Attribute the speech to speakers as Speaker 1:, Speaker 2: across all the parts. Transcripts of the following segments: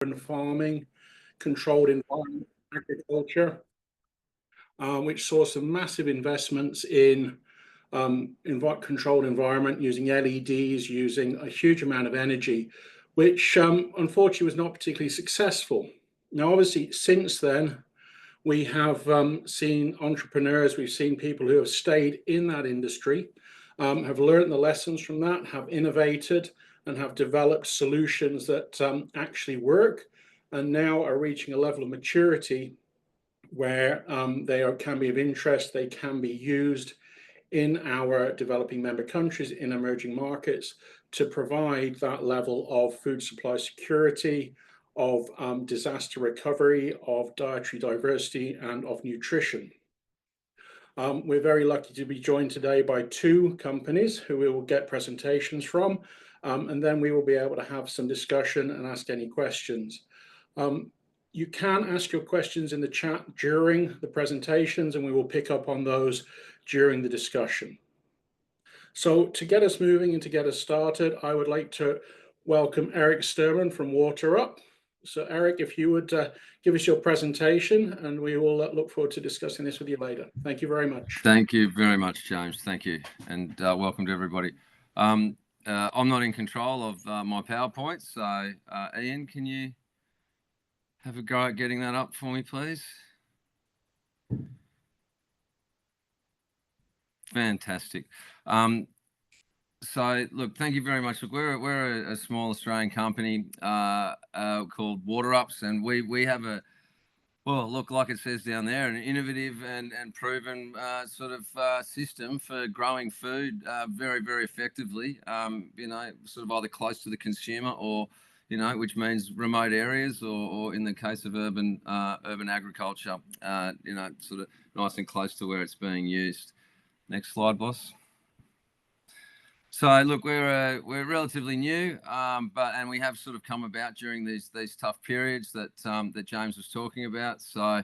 Speaker 1: and farming, controlled environment agriculture, which saw some massive investments in controlled environment using LEDs, using a huge amount of energy, which unfortunately was not particularly successful. Now, obviously, since then, we have seen entrepreneurs, we've seen people who have stayed in that industry, have learned the lessons from that, have innovated, and have developed solutions that actually work, and now are reaching a level of maturity where can be of interest, they can be used in our developing member countries, in emerging markets, to provide that level of food supply security, of disaster recovery, of dietary diversity, and of nutrition. We're very lucky to be joined today by two companies who we will get presentations from, and then we will be able to have some discussion and ask any questions. You can ask your questions in the chat during the presentations, and we will pick up on those during the discussion. So to get us moving and to get us started, I would like to welcome Eric Sturman from Water Up. So Eric, if you would give us your presentation, and we will look forward to discussing this with you later. Thank you very much.
Speaker 2: Thank you very much, James. Thank you. And welcome to everybody. I'm not in control of my PowerPoint, so Ian, can you have a go at getting that up for me, please? Fantastic. So, look, thank you very much. Look, we're a small Australian company called Water Ups, and we have well, look, like it says down there, an innovative and proven sort of system for growing food very, very effectively, sort of either close to the consumer or, which means remote areas or in the case of urban agriculture, sort of nice and close to where it's being used. Next slide, boss. So look, we're relatively new, and we have sort of come about during these tough periods that James was talking about. So,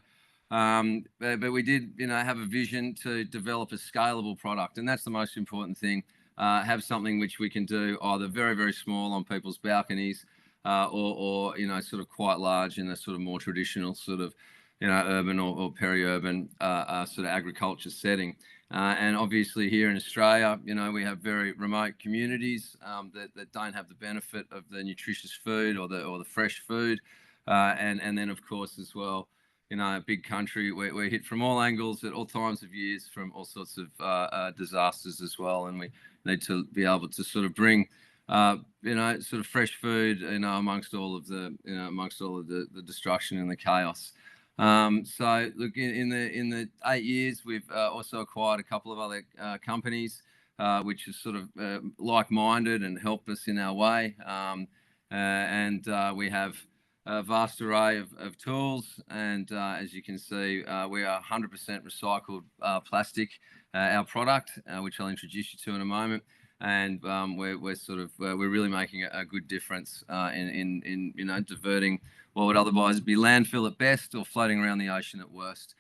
Speaker 2: but we did, have a vision to develop a scalable product, and that's the most important thing. Have something which we can do either very, very small on people's balconies, or sort of quite large in a sort of more traditional sort of, urban or peri-urban sort of agriculture setting. And obviously here in Australia, we have very remote communities that don't have the benefit of the nutritious food or the fresh food. And then, of course, as well, a big country, we're hit from all angles at all times of years from all sorts of disasters as well. And we need to be able to sort of bring, sort of fresh food, amongst all of the destruction and the chaos. So look, in the 8 years, we've also acquired a couple of other companies, which is sort of like-minded and helped us in our way. And we have a vast array of tools. And as you can see, we are 100% recycled plastic, our product, which I'll introduce you to in a moment. And we're really making a good difference in diverting what would otherwise be landfill at best or floating around the ocean at worst.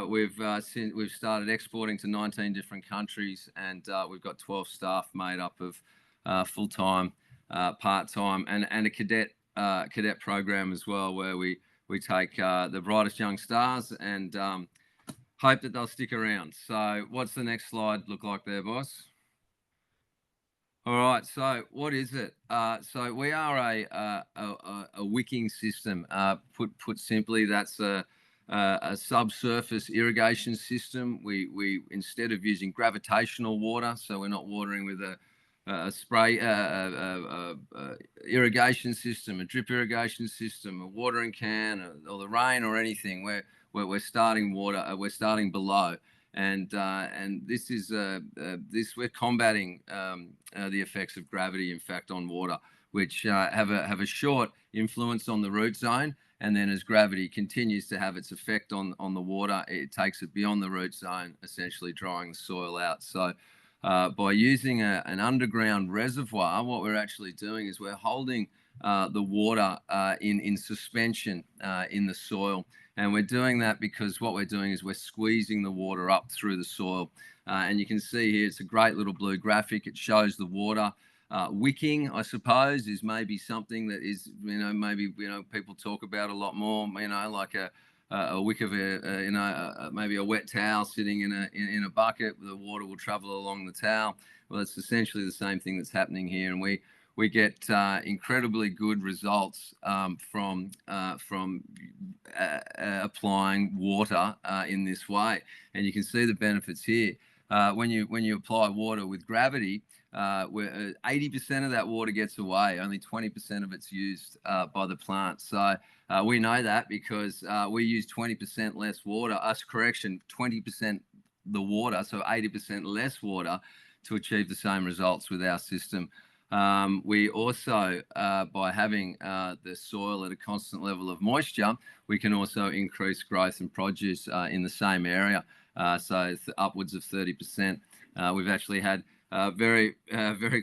Speaker 2: We've started exporting to 19 different countries, and we've got 12 staff made up of full-time, part-time, and a cadet program as well, where we take the brightest young stars and hope that they'll stick around. So what's the next slide look like there, boss? All right, so what is it? So we are a wicking system. Put simply, that's a subsurface irrigation system. We instead of using gravitational water, so we're not watering with a spray irrigation system, a drip irrigation system, a watering can, or the rain or anything. We're starting water. We're starting below. And this is we're combating the effects of gravity, in fact, on water, which have a short influence on the root zone, and then as gravity continues to have its effect on the water, it takes it beyond the root zone, essentially drying the soil out. So by using an underground reservoir, what we're actually doing is we're holding the water in suspension in the soil. And we're doing that because what we're doing is we're squeezing the water up through the soil. And you can see here, it's a great little blue graphic. It shows the water, Wicking, I suppose, is maybe something that is, maybe, people talk about a lot more, like a wick of maybe a wet towel sitting in a bucket. The water will travel along the towel. Well, it's essentially the same thing that's happening here, and we get incredibly good results from applying water in this way, and you can see the benefits here. When you apply water with gravity, where 80% of that water gets away, only 20% of it's used by the plant. So we know that because we use 20% less water. 20% the water, so 80% less water to achieve the same results with our system. We also, by having the soil at a constant level of moisture, we can also increase growth and produce in the same area. So it's upwards of 30%. We've actually had very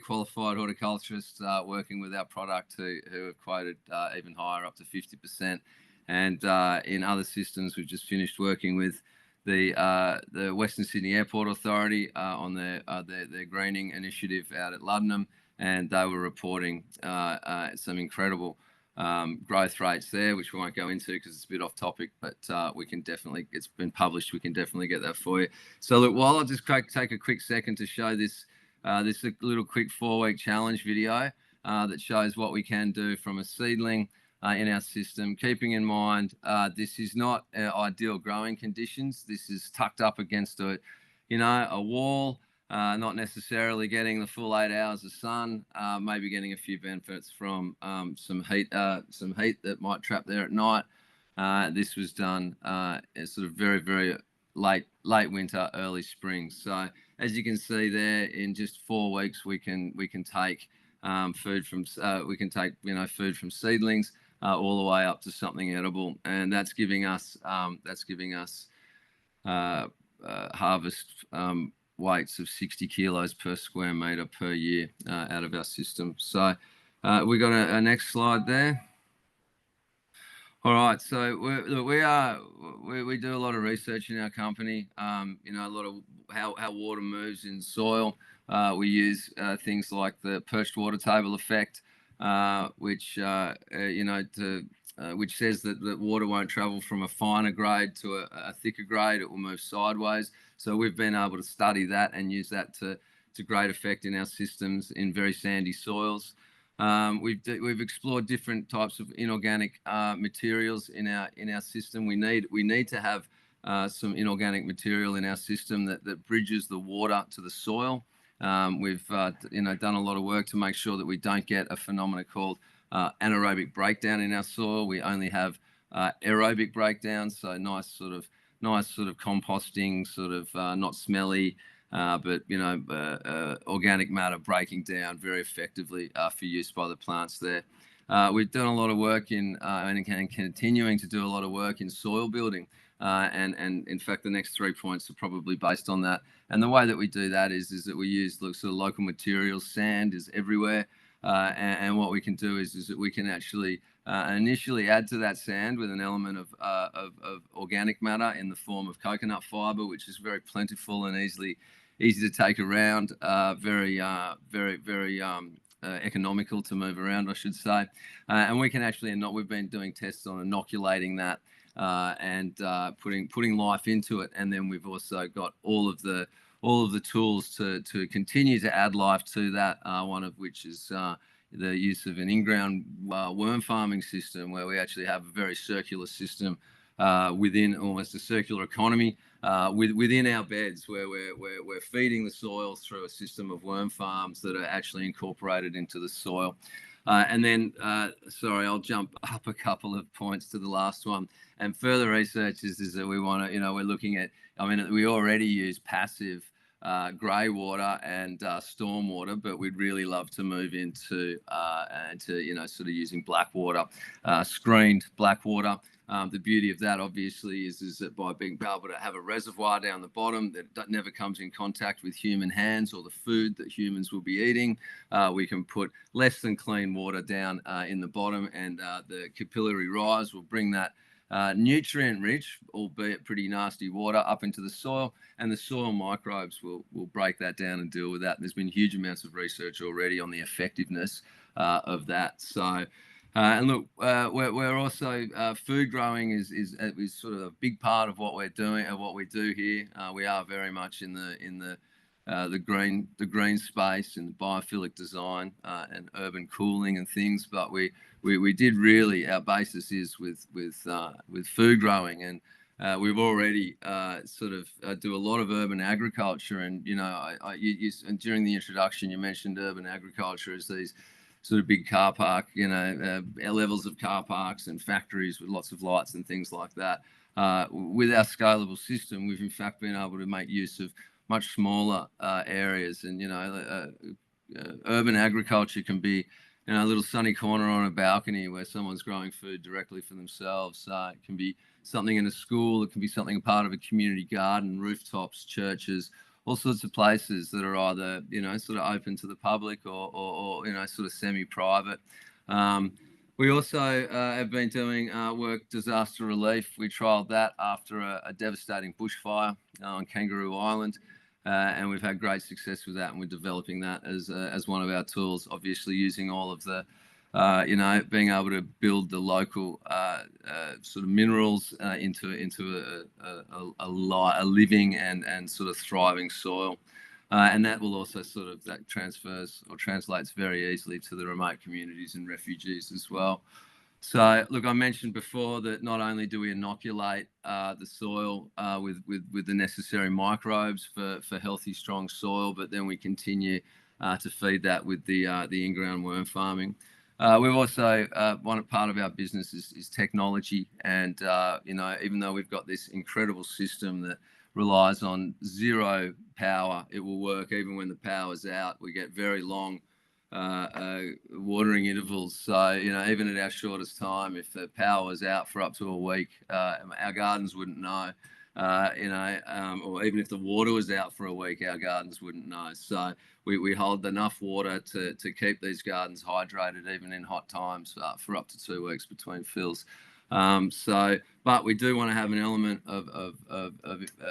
Speaker 2: qualified horticulturists working with our product who have quoted even higher, up to 50%. And in other systems, we've just finished working with the Western Sydney Airport Authority on their greening initiative out at Luddenham, and they were reporting some incredible growth rates there, which we won't go into because it's a bit off topic, but we can definitely, it's been published, we can definitely get that for you. So look, while I'll just take a quick second to show this little quick 4-week challenge video that shows what we can do from a seedling in our system, keeping in mind this is not ideal growing conditions. This is tucked up against a wall, not necessarily getting the full 8 hours of sun, maybe getting a few benefits from some heat that might trap there at night. This was done sort of very, very late winter, early spring. So as you can see there, in just 4 weeks, we can take food from food from seedlings all the way up to something edible, and that's giving us harvest weights of 60 kilos per square metre per year out of our system. So we got a next slide there. All right, so we do a lot of research in our company. A lot of how water moves in soil. We use things like the perched water table effect, which which says that water won't travel from a finer grade to a thicker grade. It will move sideways. So we've been able to study that and use that to great effect in our systems in very sandy soils. We've explored different types of inorganic materials in our system. We need to have some inorganic material in our system that bridges the water to the soil. We've done a lot of work to make sure that we don't get a phenomenon called anaerobic breakdown in our soil. We only have aerobic breakdowns, so nice sort of composting, not smelly, but organic matter breaking down very effectively for use by the plants there. We've done a lot of work in and continuing to do a lot of work in soil building, and in fact the next 3 points are probably based on that. And the way that we do that is that we use sort of local materials. Sand is everywhere, and what we can do is that we can actually initially add to that sand with an element of organic matter in the form of coconut fibre, which is very plentiful and easy to take around, very economical to move around, I should say. And we can actually, we've been doing tests on inoculating that and putting life into it. And then we've also got all of the tools to continue to add life to that, one of which is the use of an in-ground worm farming system, where we actually have a very circular system within almost a circular economy within our beds, where we're feeding the soil through a system of worm farms that are actually incorporated into the soil. And then, sorry, I'll jump up a couple of points to the last one. And further research is that we want to, we're looking at, we already use passive grey water and storm water, but we'd really love to move into sort of using black water, screened black water. The beauty of that, obviously, is that by being able to have a reservoir down the bottom that never comes in contact with human hands or the food that humans will be eating, we can put less than clean water down in the bottom, and the capillary rise will bring that nutrient rich, albeit pretty nasty water up into the soil, and the soil microbes will break that down and deal with that. There's been huge amounts of research already on the effectiveness of that. So, and look, we're also food growing is sort of a big part of what we're doing and what we do here. We are very much in the green space and biophilic design and urban cooling and things, but we did really, our basis is with food growing, and we've already sort of do a lot of urban agriculture. And and during the introduction you mentioned urban agriculture as these sort of big car park, levels of car parks and factories with lots of lights and things like that. With our scalable system, we've in fact been able to make use of much smaller areas, and urban agriculture can be a little sunny corner on a balcony where someone's growing food directly for themselves. It can be something in a school, it can be something part of a community garden, rooftops, churches, all sorts of places that are either sort of open to the public or sort of semi-private. We also have been doing work disaster relief. We trialled that after a devastating bushfire on Kangaroo Island, and we've had great success with that, and we're developing that as one of our tools, obviously using all of the being able to build the local sort of minerals into a living and sort of thriving soil. And that will also that transfers or translates very easily to the remote communities and refugees as well. So, look, I mentioned before that not only do we inoculate the soil with the necessary microbes for healthy, strong soil, but then we continue to feed that with the in-ground worm farming. We've also, one part of our business is technology. And, even though we've got this incredible system that relies on zero power, it will work even when the power's out. We get very long watering intervals. So, even at our shortest time, if the power was out for up to a week, our gardens wouldn't know. Or even if the water was out for a week, our gardens wouldn't know. So we hold enough water to keep these gardens hydrated, even in hot times, for up to 2 weeks between fills. But we do want to have an element of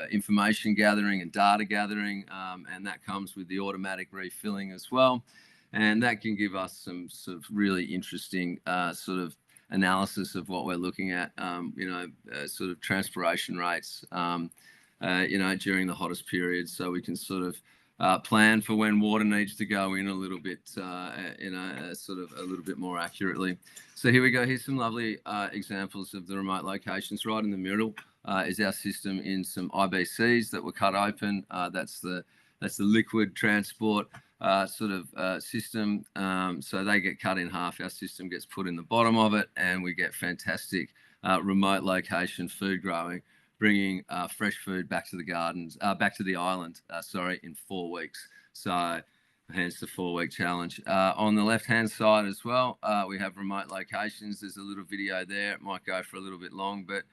Speaker 2: information gathering and data gathering, and that comes with the automatic refilling as well. And that can give us some sort of really interesting sort of analysis of what we're looking at, sort of transpiration rates, during the hottest period, so we can sort of plan for when water needs to go in a little bit, sort of a little bit more accurately. So here we go. Here's some lovely examples of the remote locations. Right in the middle is our system in some IBCs that were cut open. That's the liquid transport system. So they get cut in half. Our system gets put in the bottom of it, and we get fantastic remote location food growing, bringing fresh food back to the gardens, back to the island, in 4 weeks. So hence the 4-week challenge. On the left-hand side as well, we have remote locations. There's a little video there. It might go for a little bit long, but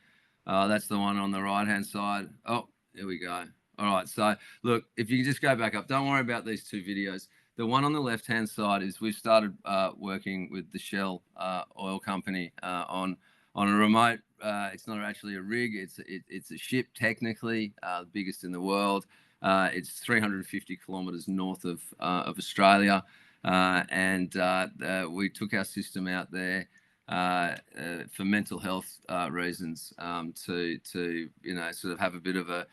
Speaker 2: that's the one on the right-hand side. Oh, there we go. All right. So look, if you can just go back up, don't worry about these two videos. The one on the left-hand side is we've started working with the Shell oil company on a remote. It's not actually a rig. It's a ship, technically, the biggest in the world. It's 350 kilometres north of Australia, and we took our system out there for mental health reasons, to sort of have a bit of a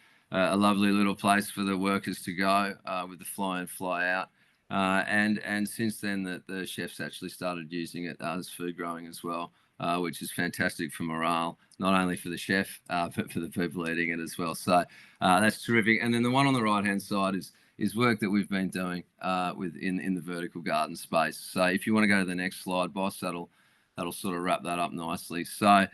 Speaker 2: lovely little place for the workers to go with the fly in, fly out. And since then, the chefs actually started using it as food growing as well, which is fantastic for morale, not only for the chef, but for the people eating it as well. So that's terrific. And then the one on the right-hand side is work that we've been doing in the vertical garden space. So if you want to go to the next slide, boss, that'll sort of wrap that up nicely. So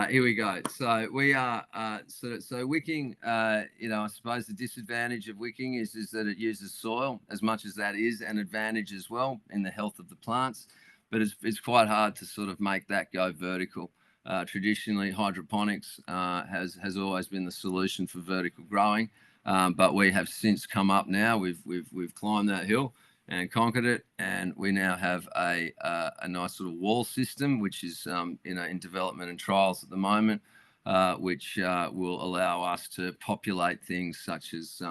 Speaker 2: here we go. So we are so wicking. I suppose the disadvantage of wicking is that it uses soil, as much as that is an advantage as well in the health of the plants. But it's quite hard to sort of make that go vertical. Traditionally, hydroponics has always been the solution for vertical growing, but we have since come up now. We've climbed that hill and conquered it, and we now have a nice little wall system, which is in development and trials at the moment, which will allow us to populate things such as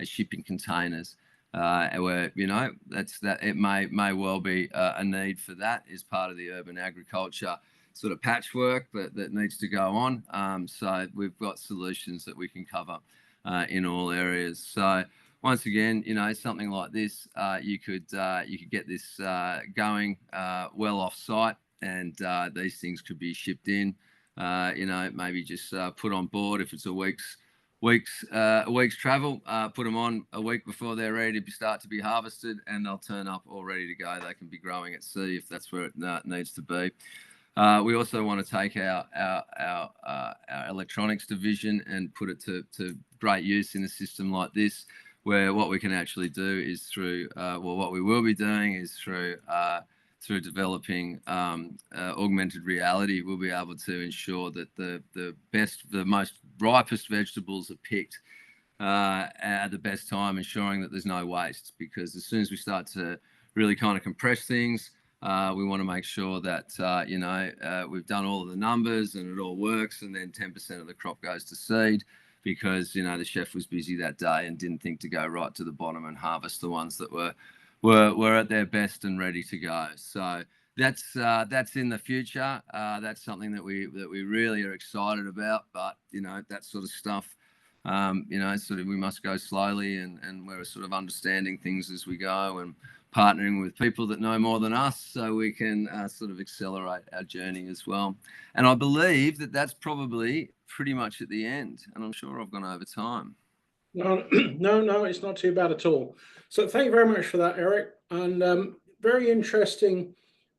Speaker 2: shipping containers. Where it may well be a need for that as part of the urban agriculture sort of patchwork that needs to go on. So we've got solutions that we can cover in all areas. So once again, something like this, you could get this going well off site, and these things could be shipped in. Maybe just put on board if it's a week's travel, put them on a week before they're ready to start to be harvested, and they'll turn up all ready to go. They can be growing at sea if that's where it needs to be. We also want to take our electronics division and put it to great use in a system like this, where what we can actually do is what we will be doing is through developing augmented reality, we'll be able to ensure that the most ripest vegetables are picked at the best time, ensuring that there's no waste. Because as soon as we start to really kind of compress things, we want to make sure that we've done all of the numbers and it all works, and then 10% of the crop goes to seed because the chef was busy that day and didn't think to go right to the bottom and harvest the ones that were at their best and ready to go. So that's in the future. That's something that we really are excited about. But that sort of stuff, sort of we must go slowly, and we're sort of understanding things as we go and partnering with people that know more than us, so we can sort of accelerate our journey as well. And I believe that that's probably pretty much at the end. And I'm sure I've gone over time.
Speaker 1: No, no, it's not too bad at all. So thank you very much for that, Eric. And very interesting,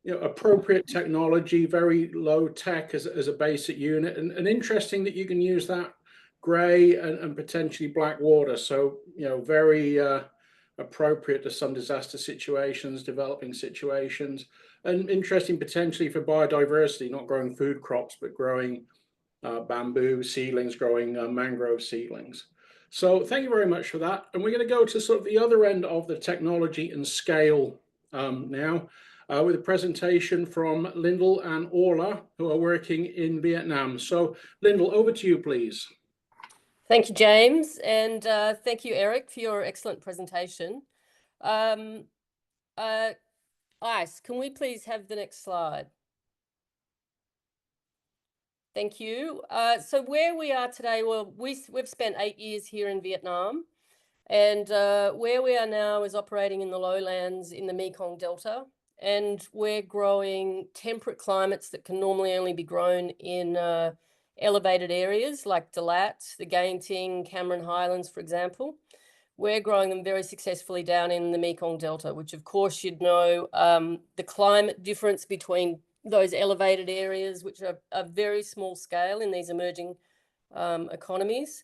Speaker 1: appropriate technology, very low tech as a basic unit, and interesting that you can use that grey and potentially black water. So, very appropriate to some disaster situations, developing situations, and interesting potentially for biodiversity, not growing food crops, but growing bamboo seedlings, growing mangrove seedlings. So thank you very much for that. And we're going to go to sort of the other end of the technology and scale now with a presentation from Lyndall and Orla, who are working in Vietnam. So Lyndall, over to you, please.
Speaker 3: Thank you, James. And thank you, Eric, for your excellent presentation. Ice, can we please have the next slide? Thank you. So where we are today, well, we've spent 8 years here in Vietnam, and where we are now is operating in the lowlands in the Mekong Delta, and we're growing temperate climates that can normally only be grown in elevated areas like Dalat, the Gainting, Cameron Highlands, for example. We're growing them very successfully down in the Mekong Delta, which of course you'd know the climate difference between those elevated areas, which are a very small scale in these emerging economies.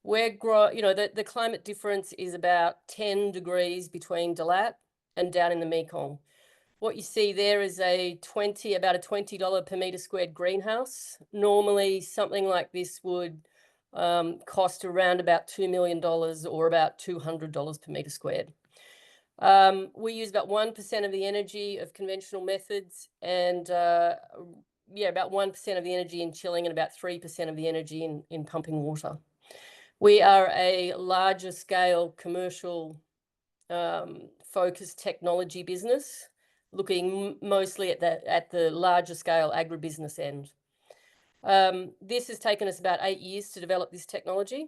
Speaker 3: The climate difference is about 10 degrees between Dalat and down in the Mekong. What you see there is about a $20 per meter squared greenhouse. Normally something like this would cost around about $2 million or about $200 per meter squared. We use about 1% of the energy of conventional methods, and about 1% of the energy in chilling and about 3% of the energy in pumping water. We are a larger scale commercial focused technology business, looking mostly at the larger scale agribusiness end. This has taken us about 8 years to develop this technology.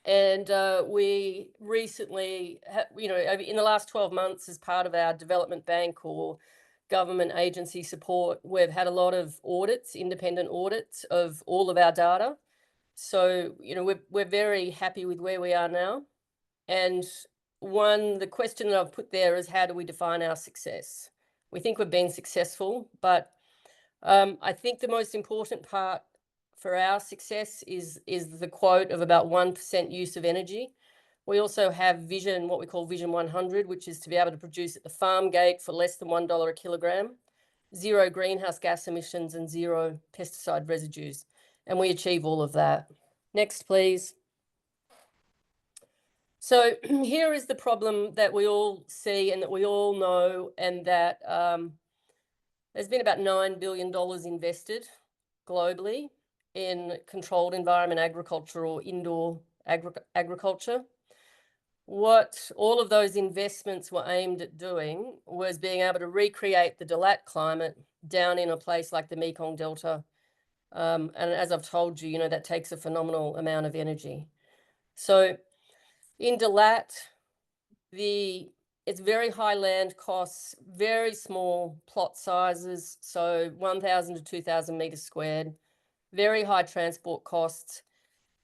Speaker 3: And we recently, in the last 12 months, as part of our development bank or government agency support, we've had a lot of audits, independent audits of all of our data. So, we're very happy with where we are now. And the question that I've put there is, how do we define our success? We think we've been successful, but I think the most important part for our success is the quote of about 1% use of energy. We also have vision, what we call Vision 100, which is to be able to produce at the farm gate for less than $1 a kilogram, 0 greenhouse gas emissions and 0 pesticide residues. And we achieve all of that. Next, please. So here is the problem that we all see and that we all know, and that there's been about $9 billion invested globally in controlled environment agriculture or indoor agriculture. What all of those investments were aimed at doing was being able to recreate the Dalat climate down in a place like the Mekong Delta. And as I've told you, that takes a phenomenal amount of energy. So in Dalat, it's very high land costs, very small plot sizes, so 1,000 to 2,000 meters squared, very high transport costs.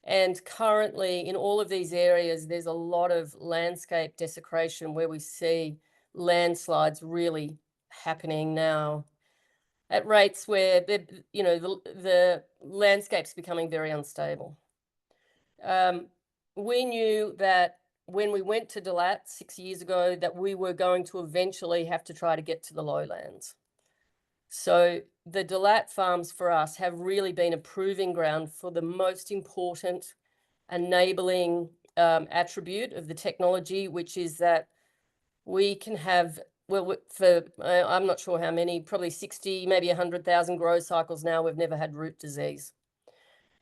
Speaker 3: And currently in all of these areas, there's a lot of landscape desecration where we see landslides really happening now at rates where the landscape's becoming very unstable. We knew that when we went to Dalat 6 years ago, that we were going to eventually have to try to get to the lowlands. So the Dalat farms for us have really been a proving ground for the most important enabling attribute of the technology, which is that we can have, I'm not sure how many, probably 60, maybe 100,000 grow cycles now, we've never had root disease.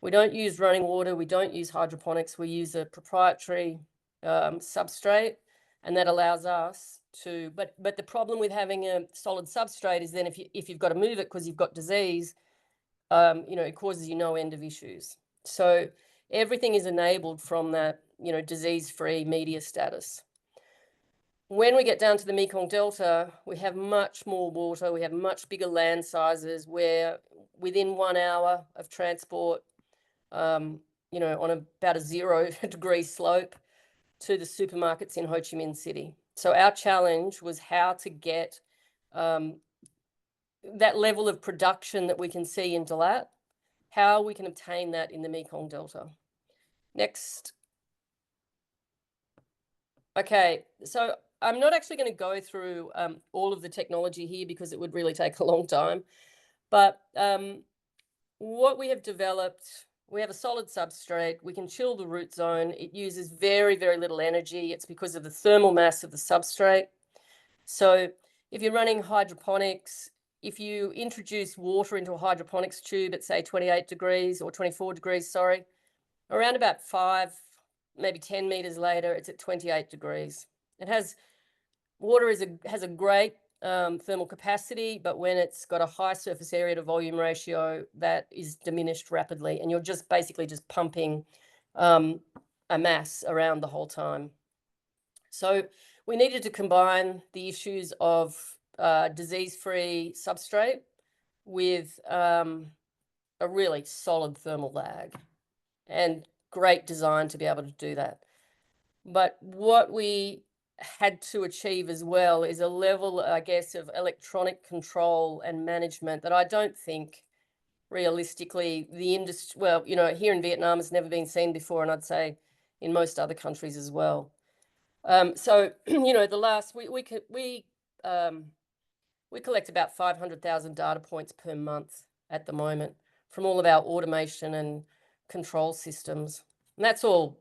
Speaker 3: We don't use running water, we don't use hydroponics, we use a proprietary substrate, and that allows us to, but the problem with having a solid substrate is then if you've got to move it because you've got disease, it causes you no end of issues. So everything is enabled from that, disease-free media status. When we get down to the Mekong Delta, we have much more water, we have much bigger land sizes, where within 1 hour of transport, on about a 0 degree slope to the supermarkets in Ho Chi Minh City. So our challenge was how to get that level of production that we can see in Dalat, how we can obtain that in the Mekong Delta. Next. Okay, so I'm not actually going to go through all of the technology here because it would really take a long time. But what we have developed, we have a solid substrate. We can chill the root zone. It uses very, very little energy. It's because of the thermal mass of the substrate. So if you're running hydroponics, if you introduce water into a hydroponics tube at, say, 28 degrees or 24 degrees, sorry, around about 5, maybe 10 meters later, it's at 28 degrees. Water has a great thermal capacity, but when it's got a high surface area to volume ratio, that is diminished rapidly, and you're just basically just pumping a mass around the whole time. So we needed to combine the issues of disease-free substrate with a really solid thermal lag, and great design to be able to do that. But what we had to achieve as well is a level, I guess, of electronic control and management that I don't think realistically the industry, well, here in Vietnam has never been seen before, and I'd say in most other countries as well. So, the last, we collect about 500,000 data points per month at the moment from all of our automation and control systems. And that's all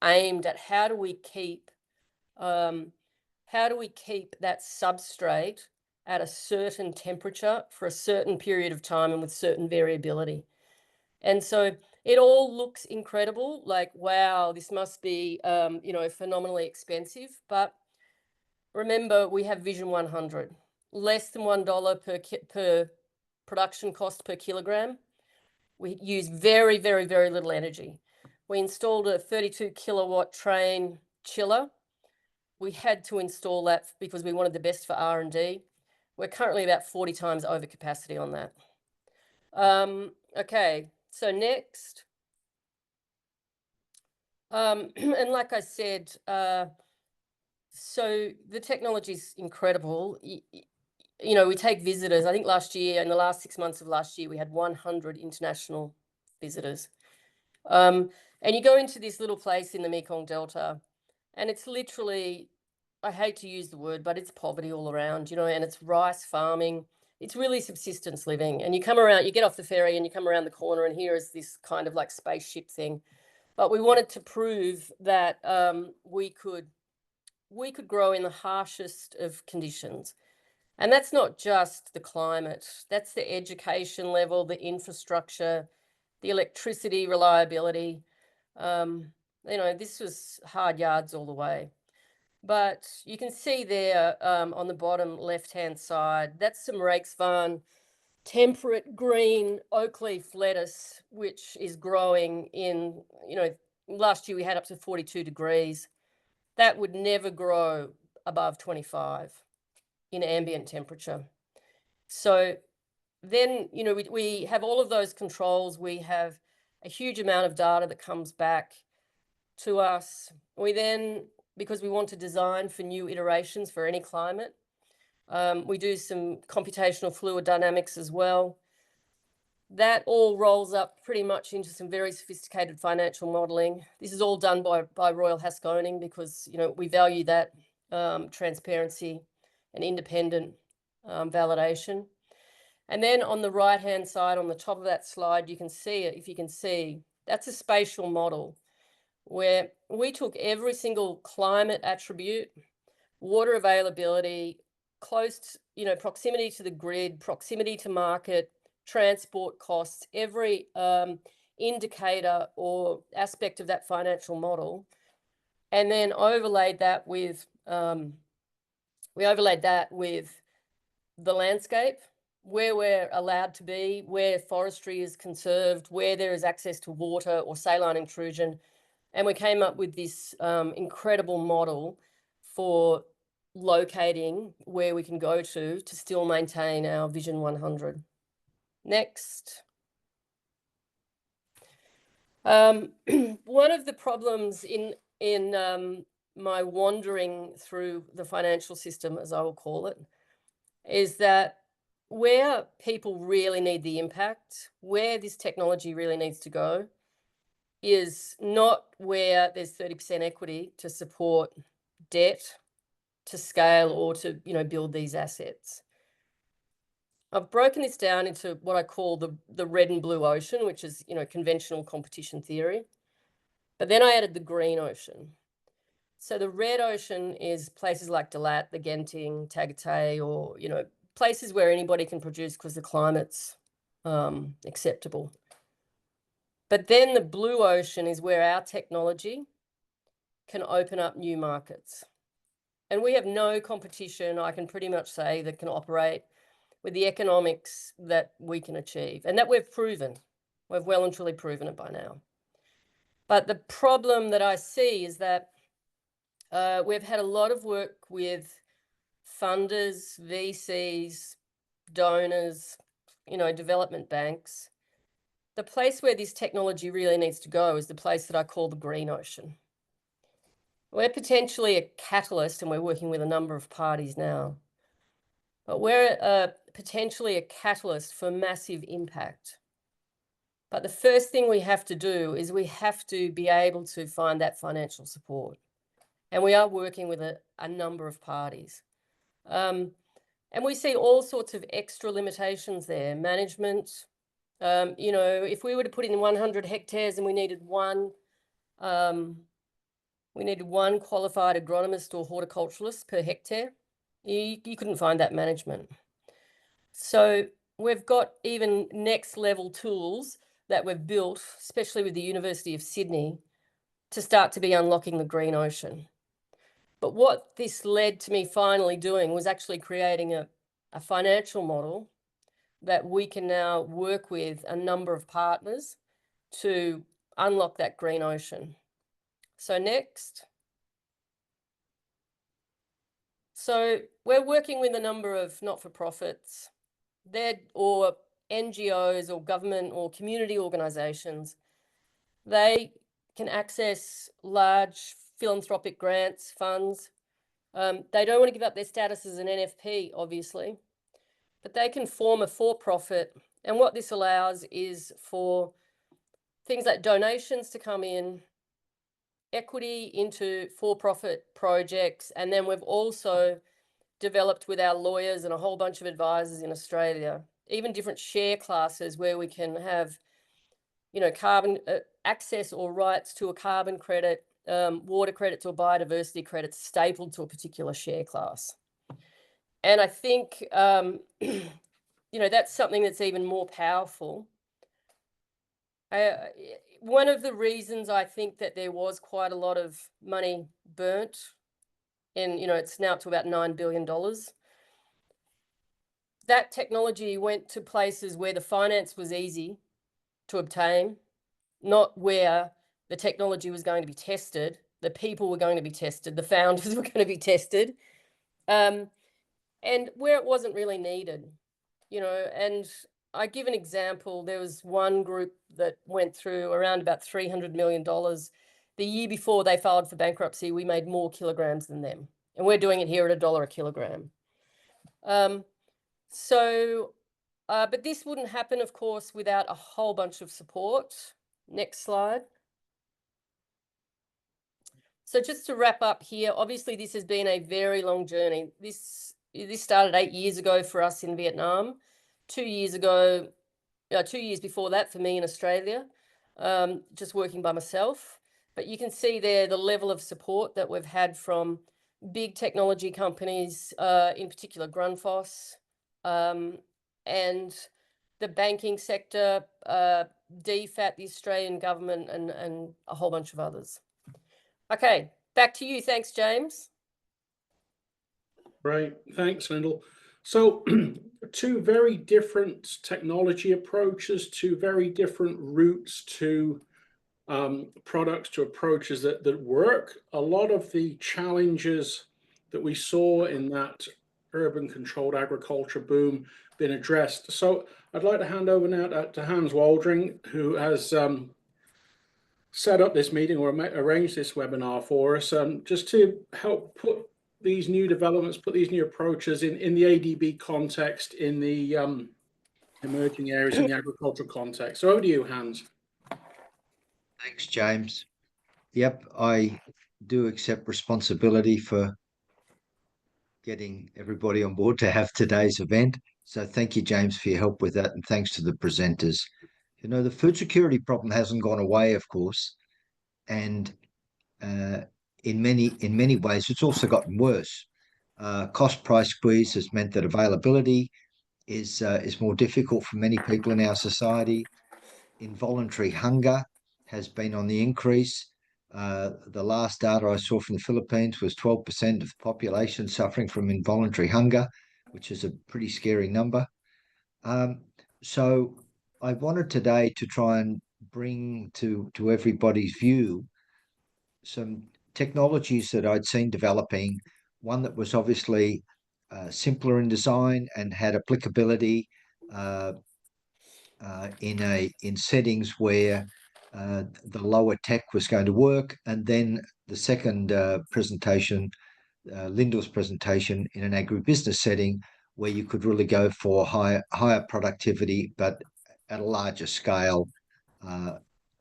Speaker 3: aimed at how do we keep that substrate at a certain temperature for a certain period of time and with certain variability. And so it all looks incredible, like, wow, this must be, phenomenally expensive. But remember, we have Vision 100, less than $1 per production cost per kilogram. We use very, very, very little energy. We installed a 32 kilowatt train chiller. We had to install that because we wanted the best for R&D. We're currently about 40 times over capacity on that. Okay, so next. And like I said, so the technology is incredible. We take visitors. I think last year, in the last 6 months of last year, we had 100 international visitors. And you go into this little place in the Mekong Delta, and it's literally, I hate to use the word, but it's poverty all around, and it's rice farming. It's really subsistence living. And you come around, you get off the ferry and you come around the corner, and here is this kind of like spaceship thing. But we wanted to prove that we could grow in the harshest of conditions. And that's not just the climate, that's the education level, the infrastructure, the electricity reliability. This was hard yards all the way. But you can see there on the bottom left-hand side, that's some Rakesfarn temperate green oak leaf lettuce, which is growing in, last year we had up to 42 degrees. That would never grow above 25 in ambient temperature. So then, we have all of those controls. We have a huge amount of data that comes back to us. We then, because we want to design for new iterations for any climate, we do some computational fluid dynamics as well. That all rolls up pretty much into some very sophisticated financial modelling. This is all done by Royal Haskoning because, we value that transparency and independent validation. And then on the right-hand side, on the top of that slide, you can see it, if you can see, that's a spatial model where we took every single climate attribute, water availability, close, proximity to the grid, proximity to market, transport costs, every indicator or aspect of that financial model, and then overlaid that with the landscape, where we're allowed to be, where forestry is conserved, where there is access to water or saline intrusion. And we came up with this incredible model for locating where we can go to still maintain our Vision 100. Next. One of the problems in my wandering through the financial system, as I will call it, is that where people really need the impact, where this technology really needs to go, is not where there's 30% equity to support debt, to scale, or to build these assets. I've broken this down into what I call the red and blue ocean, which is conventional competition theory. But then I added the green ocean. So the red ocean is places like Dalat, the Genting, Tagatai, or places where anybody can produce because the climate's acceptable. But then the blue ocean is where our technology can open up new markets. And we have no competition, I can pretty much say, that can operate with the economics that we can achieve and that we've proven. We've well and truly proven it by now. But the problem that I see is that we've had a lot of work with funders, VCs, donors, development banks. The place where this technology really needs to go is the place that I call the green ocean. We're potentially a catalyst, and we're working with a number of parties now, but we're potentially a catalyst for massive impact. But the first thing we have to do is we have to be able to find that financial support. And we are working with a number of parties. And we see all sorts of extra limitations there. Management, if we were to put in 100 hectares and we needed one qualified agronomist or horticulturalist per hectare, you couldn't find that management. So we've got even next level tools that we've built, especially with the University of Sydney, to start to be unlocking the green ocean. But what this led to me finally doing was actually creating a financial model that we can now work with a number of partners to unlock that green ocean. So next. So we're working with a number of not-for-profits or NGOs or government or community organisations. They can access large philanthropic grants, funds. They don't want to give up their status as an NFP, obviously, but they can form a for-profit. And what this allows is for things like donations to come in, equity into for-profit projects. And then we've also developed with our lawyers and a whole bunch of advisors in Australia, even different share classes where we can have, carbon access or rights to a carbon credit, water credits or biodiversity credits stapled to a particular share class. And I think, that's something that's even more powerful One of the reasons I think that there was quite a lot of money burnt, and it's now up to about $9 billion. That technology went to places where the finance was easy to obtain, not where the technology was going to be tested, the people were going to be tested, the founders were going to be tested, and where it wasn't really needed, and I give an example. There was one group that went through around about $300 million. The year before they filed for bankruptcy, we made more kilograms than them. And we're doing it here at $1 a kilogram. But this wouldn't happen, of course, without a whole bunch of support. Next slide. So just to wrap up here, obviously this has been a very long journey. This started 8 years ago for us in Vietnam. 2 years ago, 2 years before that for me in Australia, just working by myself. But you can see there the level of support that we've had from big technology companies, in particular Grundfos, and the banking sector, DFAT, the Australian government, and a whole bunch of others. Okay, back to you. Thanks, James.
Speaker 1: Right, thanks, Lyndall. So two very different technology approaches, two very different routes to products, to approaches that work. A lot of the challenges that we saw in that urban controlled agriculture boom been addressed. So I'd like to hand over now to Hans Waldring, who has set up this meeting or arranged this webinar for us, just to help put these new developments, put these new approaches in the ADB context, in the emerging areas in the agricultural context. So over to you, Hans.
Speaker 4: Thanks, James. Yep, I do accept responsibility for getting everybody on board to have today's event. So thank you, James, for your help with that, and thanks to the presenters. The food security problem hasn't gone away, of course, and in many ways, it's also gotten worse. Cost price squeeze has meant that availability is more difficult for many people in our society. Involuntary hunger has been on the increase. The last data I saw from the Philippines was 12% of the population suffering from involuntary hunger, which is a pretty scary number. So I wanted today to try and bring to everybody's view some technologies that I'd seen developing, one that was obviously simpler in design and had applicability in settings where the lower tech was going to work, and then the second presentation, Lyndall's presentation, in an agribusiness setting where you could really go for higher productivity, but at a larger scale.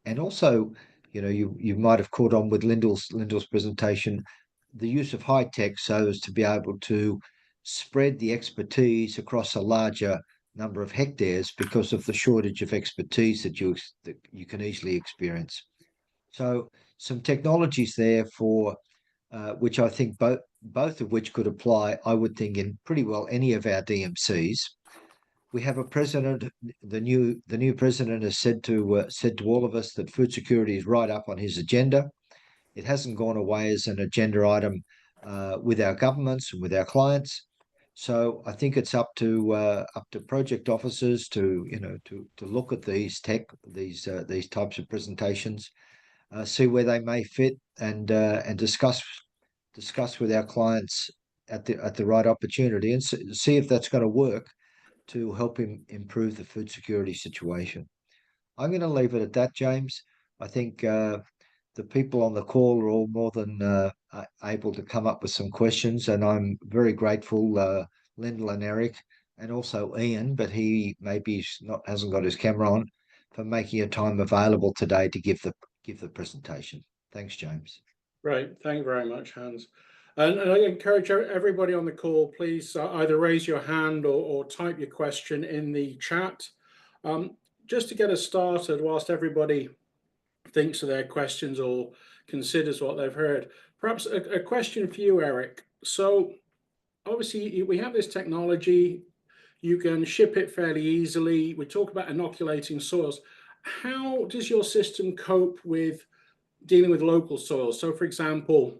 Speaker 4: And also, you might have caught on with Lyndall's presentation, the use of high tech so as to be able to spread the expertise across a larger number of hectares because of the shortage of expertise that you can easily experience. So some technologies there for which I think both of which could apply, I would think, in pretty well any of our DMCs. We have a president. The new president has said to all of us that food security is right up on his agenda. It hasn't gone away as an agenda item with our governments and with our clients. So I think it's up to project officers to look at these types of presentations, see where they may fit, and discuss with our clients at the right opportunity, and see if that's going to work to help him improve the food security situation. I'm going to leave it at that, James. I think the people on the call are all more than able to come up with some questions, and I'm very grateful, Lyndall and Eric, and also Ian, but he maybe hasn't got his camera on, for making your time available today to give the presentation. Thanks, James.
Speaker 1: Right, thank you very much, Hans. And I encourage everybody on the call, please either raise your hand or type your question in the chat. Just to get us started, whilst everybody thinks of their questions or considers what they've heard, perhaps a question for you, Eric. So obviously we have this technology, you can ship it fairly easily. We talk about inoculating soils. how does your system cope with dealing with local soils? So, for example,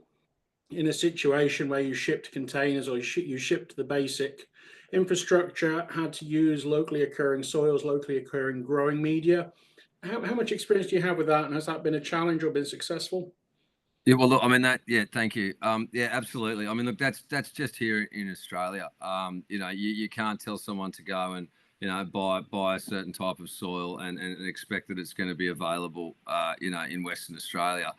Speaker 1: in a situation where you shipped containers or you shipped the basic infrastructure, had to use locally occurring soils, locally occurring growing media. How much experience do you have with that? And has that been a challenge or been successful?
Speaker 2: Yeah, well, look, I mean yeah, thank you. Yeah, absolutely. I mean, look, that's just here in Australia. You know, you can't tell someone to go and, you know, buy a certain type of soil and expect that it's going to be available, you know, in Western Australia,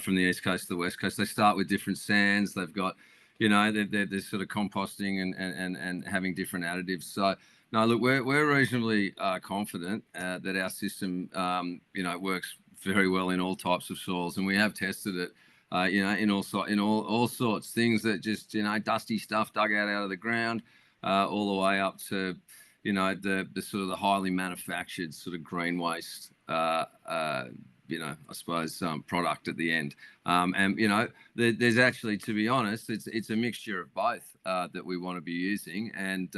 Speaker 2: from the east coast to the west coast. They start with different sands. They've got, you know, they're sort of composting and having different additives. So no, look, we're reasonably confident that our system, you know, works very well in all types of soils, and we have tested it. You know, in all sorts, things that just, you know, dusty stuff dug out of the ground, all the way up to, you know, the sort of the highly manufactured sort of green waste, you know, I suppose, product at the end. And you know, there's actually, to be honest, it's a mixture of both that we want to be using, and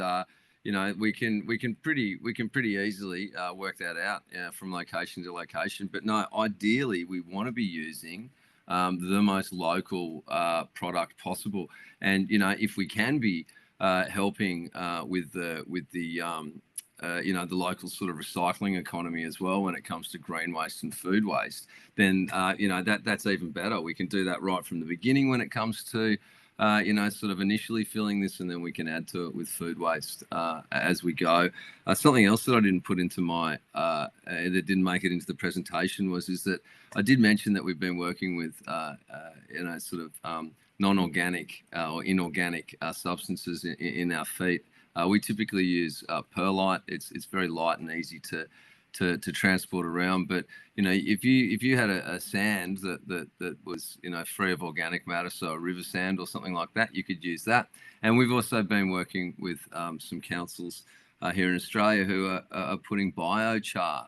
Speaker 2: you know, we can pretty easily work that out from location to location. But no, ideally, we want to be using the most local product possible. And you know, if we can be helping with the you know, the local sort of recycling economy as well when it comes to green waste and food waste, then you know, that's even better. We can do that right from the beginning when it comes to you know, sort of initially filling this, and then we can add to it with food waste as we go. Something else that I didn't put into my that didn't make it into the presentation is that I did mention that we've been working with you know, sort of non-organic or inorganic substances in our feed. We typically use perlite. It's very light and easy to transport around. But you know, if you had a sand that was, you know, free of organic matter, so a river sand or something like that, you could use that. And we've also been working with some councils here in Australia who are putting biochar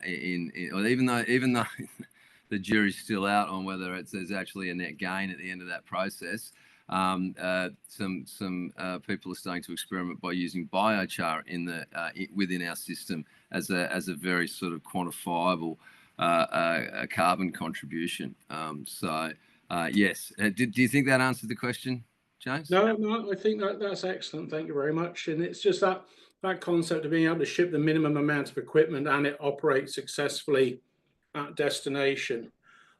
Speaker 2: in, or even though the jury's still out on whether there's actually a net gain at the end of that process. Some people are starting to experiment by using biochar within our system as a very sort of quantifiable carbon contribution. So yes, do you think that answered the question, James?
Speaker 1: No, I think that's excellent. Thank you very much. And it's just that concept of being able to ship the minimum amount of equipment and it operates successfully at destination.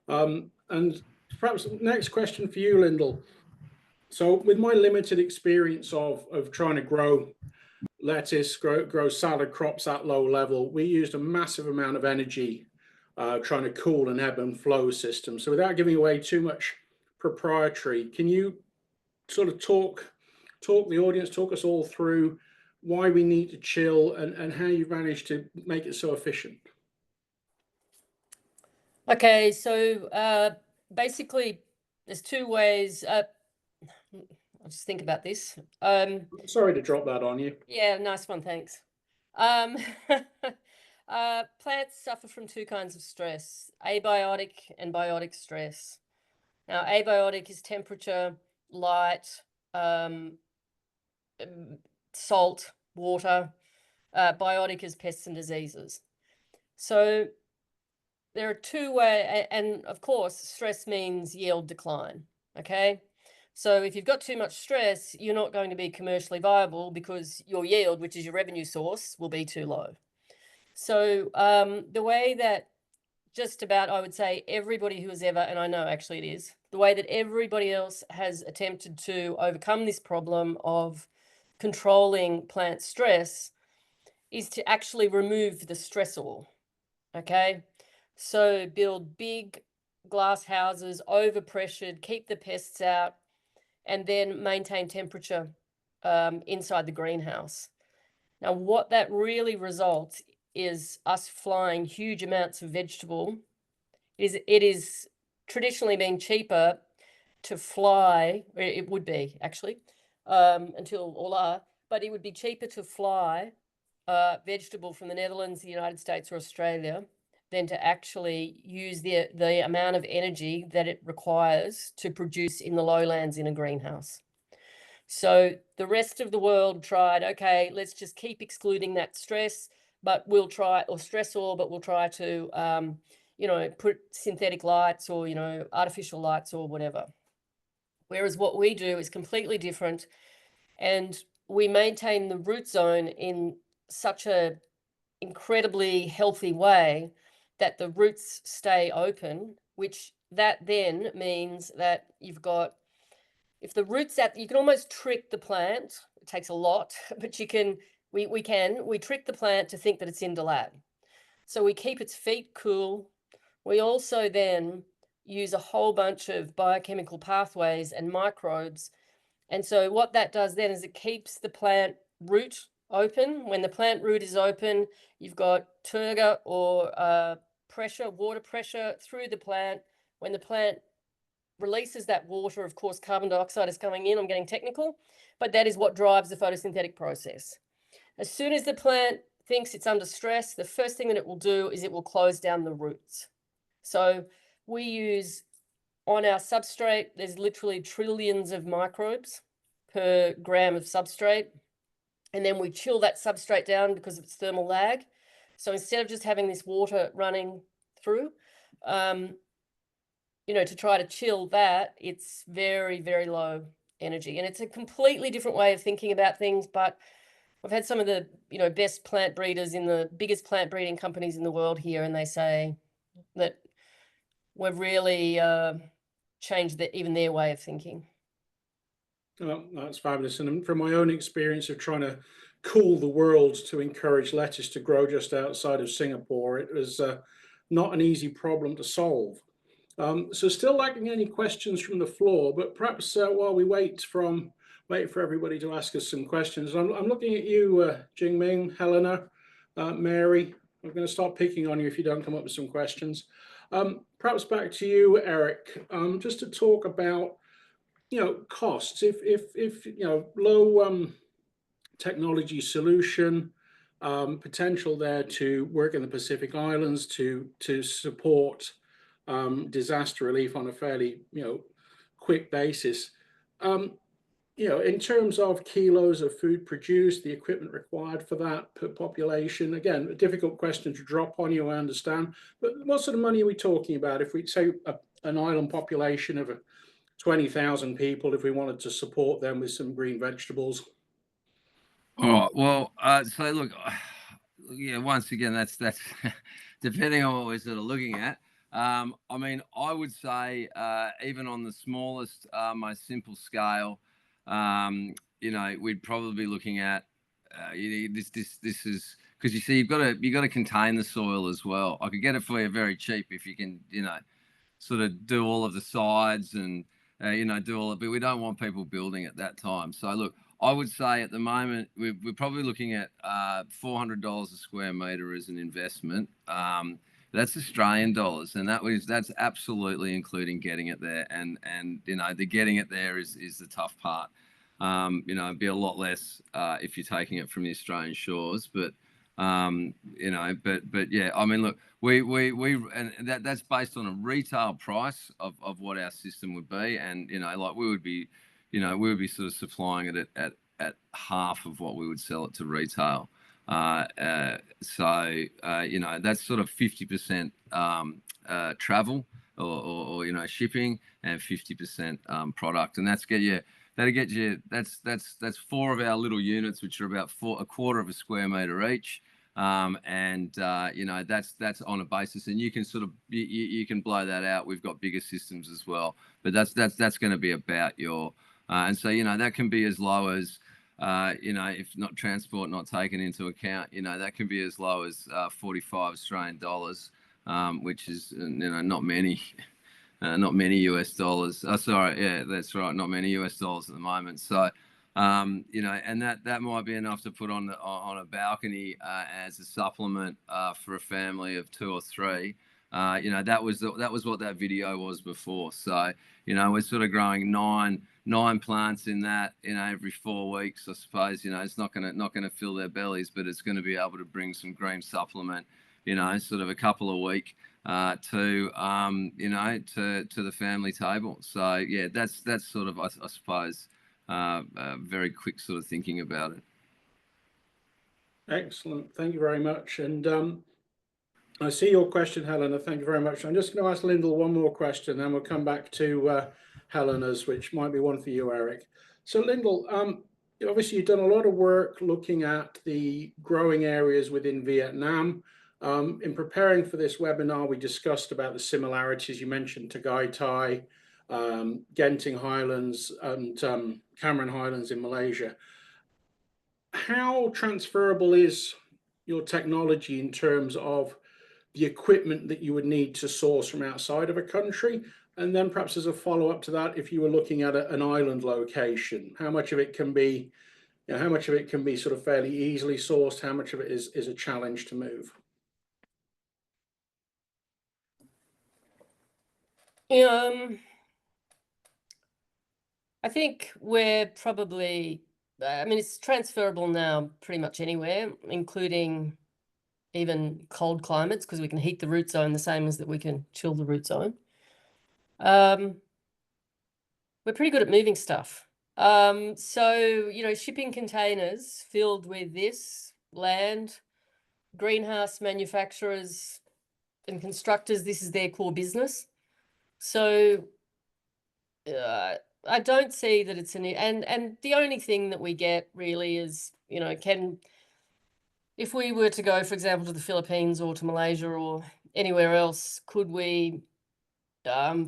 Speaker 1: And perhaps next question for you, Lyndall. So with my limited experience of trying to grow lettuce, grow salad crops at low level, we used a massive amount of energy trying to cool an ebb and flow system. So without giving away too much proprietary, can you sort of talk the audience, talk us all through why we need to chill and how you've managed to make it so efficient?
Speaker 3: Okay, so basically there's two ways. I'll just think about this.
Speaker 1: Sorry to drop that on you.
Speaker 3: Yeah, nice one, thanks. Plants suffer from two kinds of stress, abiotic and biotic stress. Now, abiotic is temperature, light, salt, water. Biotic is pests and diseases. So there are two ways, and of course, stress means yield decline, okay? So if you've got too much stress, you're not going to be commercially viable because your yield, which is your revenue source, will be too low. So the way that just about, I would say, everybody who has ever, and I know actually it is, the way that everybody else has attempted to overcome this problem of controlling plant stress is to actually remove the stressor, okay? So build big glass houses, overpressured, keep the pests out, and then maintain temperature inside the greenhouse. Now, what that really results is us flying huge amounts of vegetable. It is traditionally been cheaper to fly, or it would be actually, until all are, but it would be cheaper to fly vegetable from the Netherlands, the United States, or Australia than to actually use the amount of energy that it requires to produce in the lowlands in a greenhouse. So the rest of the world tried, okay, let's just keep excluding that stress. but we'll try, or stress oil, but we'll try to, put synthetic lights or, artificial lights or whatever. Whereas what we do is completely different, and we maintain the root zone in such a incredibly healthy way that the roots stay open, which that then means that you've got, if the roots you can almost trick the plant. It takes a lot, but we trick the plant to think that it's in the lab. So we keep its feet cool. We also then use a whole bunch of biochemical pathways and microbes. And so what that does then is it keeps the plant root open. When the plant root is open, you've got turgor or water pressure through the plant. When the plant releases that water, of course, carbon dioxide is coming in. I'm getting technical, but that is what drives the photosynthetic process. As soon as the plant thinks it's under stress, the first thing that it will do is it will close down the roots. So we use, on our substrate, there's literally trillions of microbes per gram of substrate. And then we chill that substrate down because of its thermal lag. So instead of just having this water running through, to try to chill that, it's very, very low energy. And it's a completely different way of thinking about things. But I've had some of the, best plant breeders in the biggest plant breeding companies in the world here, and they say that we've really changed even their way of thinking.
Speaker 1: Oh, that's fabulous. And from my own experience of trying to cool the world to encourage lettuce to grow just outside of Singapore, it was not an easy problem to solve. So still lacking any questions from the floor, but perhaps while we wait for everybody to ask us some questions, I'm looking at you, Jingming, Helena, Mary. I'm going to start picking on you if you don't come up with some questions. Perhaps back to you, Eric, just to talk about costs. If low technology solution, potential there to work in the Pacific Islands to support disaster relief on a fairly quick basis. In terms of kilos of food produced, the equipment required for that per population, again, a difficult question to drop on you, I understand, but what sort of money are we talking about if we say an island population of 20,000 people, if we wanted to support them with some green vegetables?
Speaker 2: All right. Well, so look, once again, that's depending on what we're sort of looking at. I mean, I would say even on the smallest, most simple scale, we'd probably be looking at this is because you see, you've got to contain the soil as well. I could get it for you very cheap if you can, sort of do all of the sides and do all of it. But we don't want people building at that time. So look, I would say at the moment we're probably looking at $400 a square metre as an investment. That's Australian dollars, and that's absolutely including getting it there. And the getting it there is the tough part. It'd be a lot less if you're taking it from the Australian shores, but yeah, I mean, look, and that's based on a retail price of what our system would be, and like we would be sort of supplying it at half of what we would sell it to retail. So that's sort of 50% travel or shipping and 50% product, and that's 4 of our little units, which are about a quarter of a square metre each. That's on a basis, and you can sort of you can blow that out. We've got bigger systems as well, but that's going to be about your and so that can be as low as if not transport not taken into account, that can be as low as 45 Australian dollars, which is not many US dollars. Oh, sorry, yeah, that's right, not many US dollars at the moment. So and that might be enough to put on a balcony as a supplement for a family of 2 or 3. That was what that video was before. So we're sort of growing nine plants in that every 4 weeks, I suppose. It's not gonna fill their bellies, but it's going to be able to bring some green supplement, sort of a couple a week to the family table. So yeah, that's sort of I suppose very quick sort of thinking about it.
Speaker 1: Excellent. Thank you very much. And I see your question, Helena. Thank you very much. I'm just going to ask Lyndall one more question, then we'll come back to Helena's, which might be one for you, Eric. So, Lyndall, obviously you've done a lot of work looking at the growing areas within Vietnam. In preparing for this webinar, we discussed about the similarities you mentioned to Gai Tai, Genting Highlands, and Cameron Highlands in Malaysia. How transferable is your technology in terms of the equipment that you would need to source from outside of a country? And then perhaps as a follow-up to that, if you were looking at an island location, how much of it can be, how much of it can be sort of fairly easily sourced? How much of it is a challenge to move?
Speaker 3: I think we're probably, I mean, it's transferable now pretty much anywhere, including even cold climates, because we can heat the root zone the same as that we can chill the root zone. We're pretty good at moving stuff. So, shipping containers filled with this land, greenhouse manufacturers and constructors, this is their core business. So I don't see that it's and the only thing that we get really is, if we were to go, for example, to the Philippines or to Malaysia or anywhere else, could we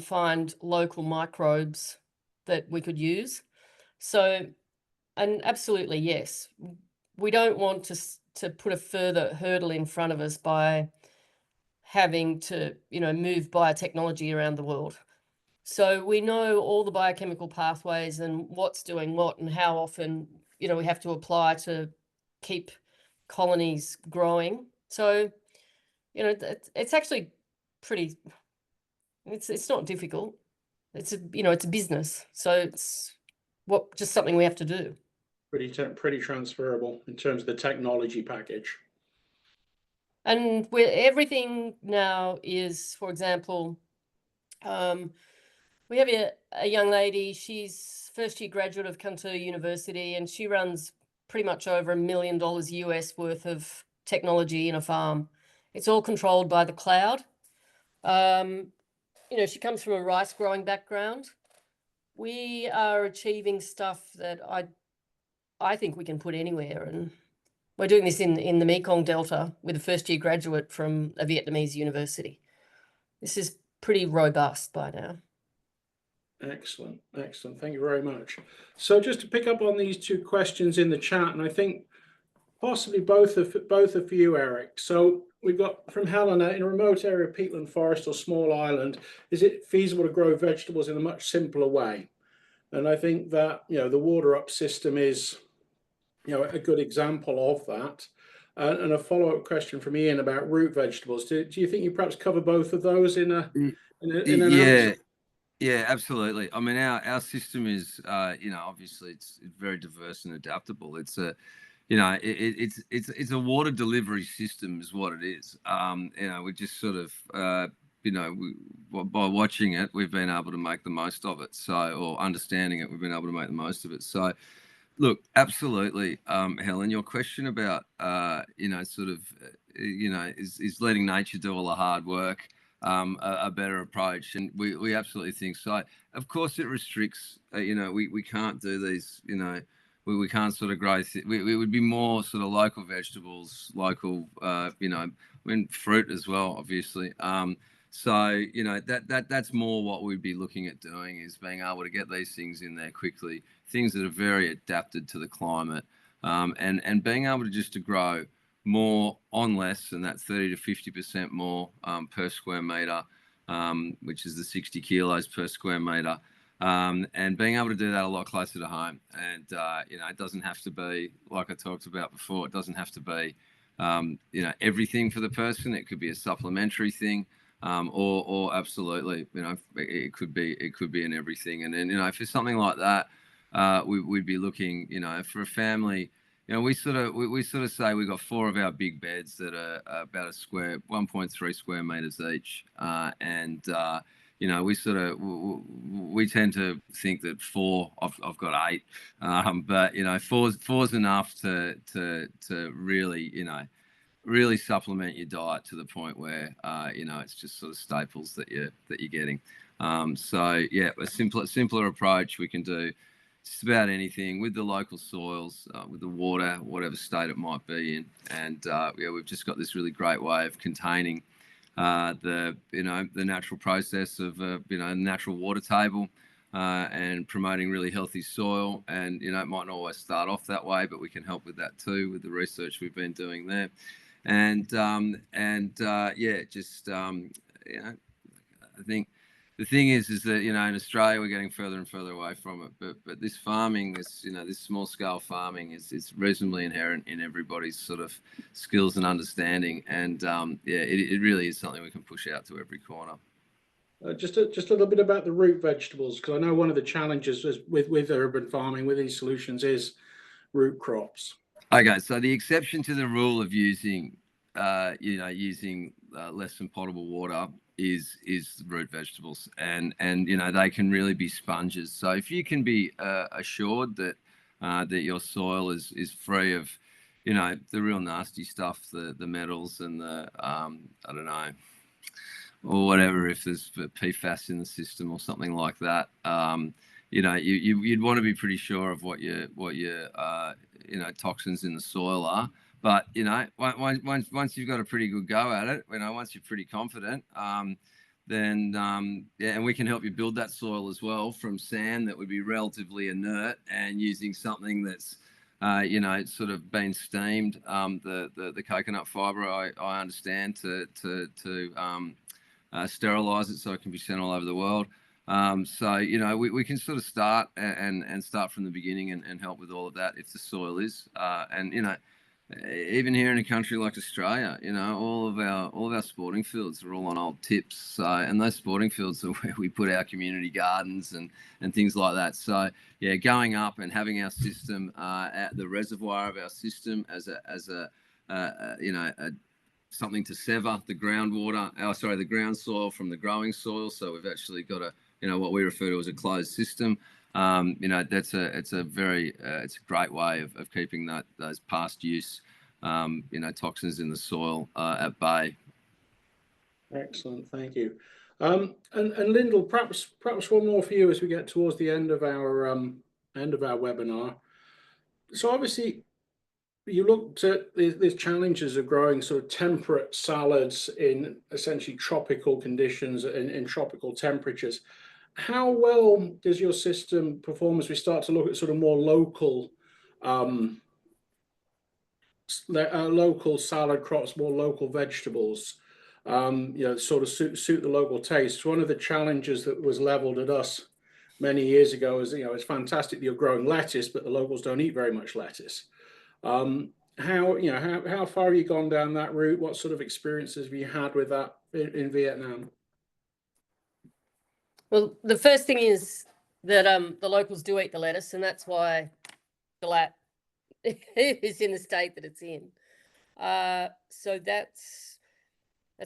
Speaker 3: find local microbes that we could use? So, and absolutely, yes. We don't want to put a further hurdle in front of us by having to, move biotechnology around the world. So we know all the biochemical pathways and what's doing what and how often, we have to apply to keep colonies growing. So, it's actually pretty, it's not difficult. It's it's a business. So it's just something we have to do.
Speaker 1: Pretty transferable in terms of the technology package.
Speaker 3: And everything now is, for example, we have a young lady, she's first year graduate of Cantor University, and she runs pretty much over $1 million US worth of technology in a farm. It's all controlled by the cloud. She comes from a rice growing background. We are achieving stuff that I think we can put anywhere. And we're doing this in the Mekong Delta with a first year graduate from a Vietnamese university. This is pretty robust by now.
Speaker 1: Excellent. Thank you very much. So just to pick up on these two questions in the chat, and I think possibly both of you, Eric. So we've got from Helena, in a remote area of peatland forest or small island, is it feasible to grow vegetables in a much simpler way? And I think that, the water up system is, a good example of that. And a follow-up question from Ian about root vegetables. Do you think you perhaps cover both of those in an answer?
Speaker 2: Yeah, absolutely. I mean, our system is, obviously it's very diverse and adaptable. It's a, it's a water delivery system is what it is. We just sort of, by watching it, we've been able to make the most of it. So, or understanding it, we've been able to make the most of it. So, look, absolutely, Helen, your question about, is letting nature do all the hard work a better approach, and we absolutely think so. Of course, it restricts. We can't do these. We can't sort of grow. We would be more sort of local vegetables, local. Fruit as well, obviously. So that's more what we'd be looking at doing, is being able to get these things in there quickly, things that are very adapted to the climate, and being able to grow more on less, and that's 30 to 50% more per square metre, which is the 60 kilos per square metre, and being able to do that a lot closer to home. And it doesn't have to be, like I talked about before, it doesn't have to be everything for the person. It could be a supplementary thing, or absolutely, it could be in everything. And then if it's something like that, we'd be looking, for a family. We sort of say we've got 4 of our big beds that are about 1.3 square meters each, and you know, we tend to think that 4. I've got 8, but you know, four's enough to really, you know, really supplement your diet to the point where you know, it's just sort of staples that you're getting. So yeah, a simpler approach. We can do just about anything with the local soils, with the water, whatever state it might be in, and yeah, we've just got this really great way of containing the natural process of natural water table, and promoting really healthy soil. And you know, it might not always start off that way, but we can help with that too with the research we've been doing there. And yeah, just you know, I think the thing is that, you know, in Australia we're getting further and further away from it, but this farming, this small scale farming is reasonably inherent in everybody's sort of skills and understanding, and yeah, it really is something we can push out to every corner.
Speaker 1: Just a little bit about the root vegetables, because I know one of the challenges with urban farming with these solutions is root crops.
Speaker 2: Okay, so the exception to the rule of using less than potable water is root vegetables, and you know, they can really be sponges. So if you can be assured that that your soil is free of, you know, the real nasty stuff, the metals and the I don't know, or whatever, if there's PFAS in the system or something like that, you know, you'd want to be pretty sure of what your you know, toxins in the soil are. But you know, once you've got a pretty good go at it, you know, once you're pretty confident, then yeah, and we can help you build that soil as well from sand that would be relatively inert, and using something that's you know, sort of been steamed, the coconut fibre, I understand, to sterilize it so it can be sent all over the world. So you know, we can sort of start and start from the beginning and help with all of that if the soil is, and you know, even here in a country like Australia, you know, all of our sporting fields are all on old tips. So, and those sporting fields are where we put our community gardens and things like that. So, yeah, going up and having our system at the reservoir of our system as a you know, something to sever the groundwater, the ground soil from the growing soil. So we've actually got a, you know, what we refer to as a closed system. You know, it's a great way of keeping those past use, you know, toxins in the soil at bay.
Speaker 1: Excellent, thank you. And Lyndall, perhaps one more for you as we get towards the end of our webinar. So obviously, you looked at these challenges of growing sort of temperate salads in essentially tropical conditions, in tropical temperatures. How well does your system perform as we start to look at sort of more local local salad crops, more local vegetables, you know, sort of suit the local tastes? One of the challenges that was leveled at us many years ago is, you know, it's fantastic that you're growing lettuce, but the locals don't eat very much lettuce. How far have you gone down that route? What sort of experiences have you had with that in Vietnam?
Speaker 3: Well, the first thing is that the locals do eat the lettuce, and that's why Galat is in the state that it's in. So that's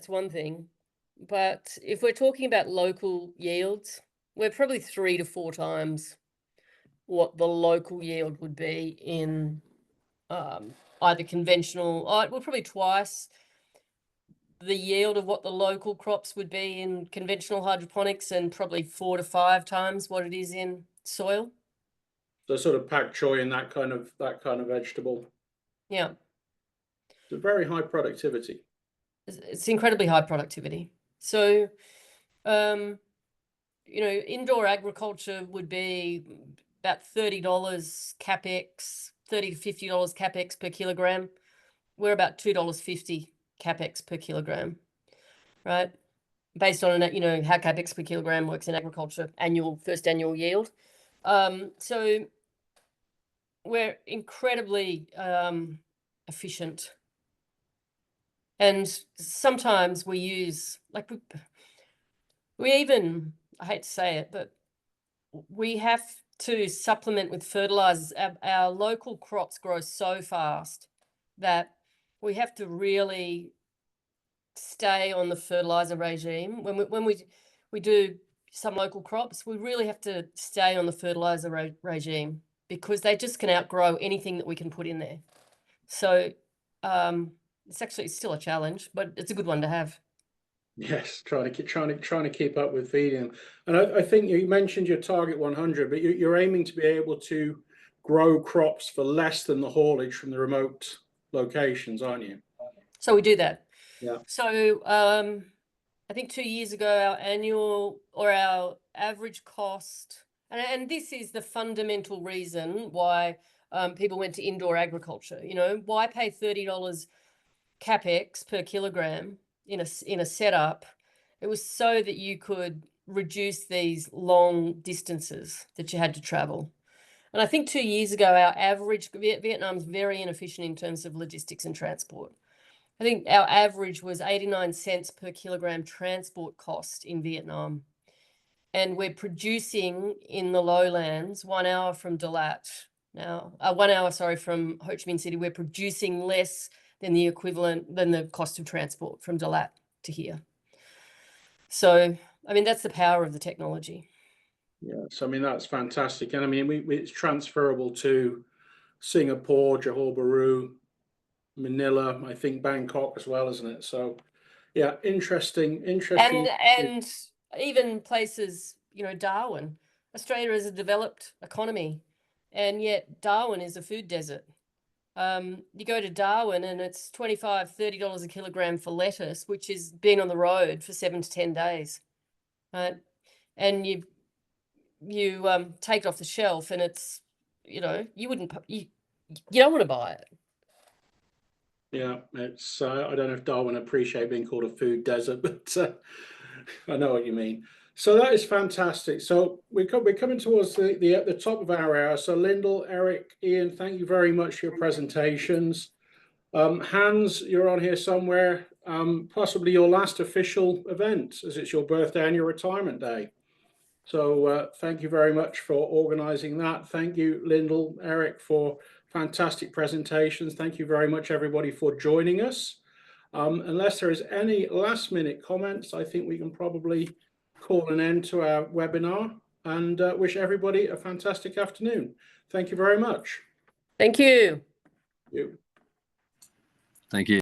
Speaker 3: one thing. But if we're talking about local yields, we're probably 3 to 4 times what the local yield would be in either conventional, well, probably twice the yield of what the local crops would be in conventional hydroponics, and probably 4 to 5 times what it is in soil.
Speaker 1: So sort of pak choy and that kind of vegetable.
Speaker 3: Yeah.
Speaker 1: It's a very high productivity.
Speaker 3: It's incredibly high productivity. So, you know, indoor agriculture would be about $30 capex, $30 to $50 capex per kilogram. We're about $2.50 capex per kilogram, right? Based on, you know, how capex per kilogram works in agriculture, first annual yield. So we're incredibly efficient. And sometimes we use, like, we even, I hate to say it, but we have to supplement with fertilizers. Our local crops grow so fast that we have to really stay on the fertilizer regime. When we do some local crops, we really have to stay on the fertilizer regime because they just can outgrow anything that we can put in there. So it's actually still a challenge, but it's a good one to have.
Speaker 1: Yes, trying to keep up with feeding. And I think you mentioned your target 100, but you're aiming to be able to grow crops for less than the haulage from the remote locations, aren't you?
Speaker 3: So we do that.
Speaker 1: Yeah.
Speaker 3: So I think 2 years ago, our annual or our average cost, and this is the fundamental reason why people went to indoor agriculture. You know, why pay $30 capex per kilogram in a setup? It was so that you could reduce these long distances that you had to travel. And I think 2 years ago, our average, Vietnam's very inefficient in terms of logistics and transport. I think our average was 89 cents per kilogram transport cost in Vietnam. And we're producing in the lowlands 1 hour from Dalat. Now, 1 hour, sorry, from Ho Chi Minh City, we're producing less than the equivalent, than the cost of transport from Dalat to here. So, I mean, that's the power of the technology.
Speaker 1: Yes, I mean, that's fantastic. And I mean, it's transferable to Singapore, Johor Bahru, Manila, I think Bangkok as well, isn't it? So, yeah, interesting.
Speaker 3: And even places, you know, Darwin. Australia is a developed economy, and yet Darwin is a food desert. You go to Darwin and it's $25, $30 a kilogram for lettuce, which is being on the road for 7 to 10 days, right? And you take it off the shelf, and it's, you know, you don't want to buy it.
Speaker 1: Yeah, it's I don't know if Darwin appreciate being called a food desert, but I know what you mean. So that is fantastic. So we're coming towards the top of our hour. So Lyndall, Eric, Ian, thank you very much for your presentations. Hans, you're on here somewhere. Possibly your last official event, as it's your birthday and your retirement day. So thank you very much for organising that. Thank you, Lyndall, Eric, for fantastic presentations. Thank you very much, everybody, for joining us. Unless there is any last minute comments, I think we can probably call an end to our webinar and wish everybody a fantastic afternoon. Thank you very much.
Speaker 3: Thank you.
Speaker 1: Thank you.
Speaker 2: Thank you.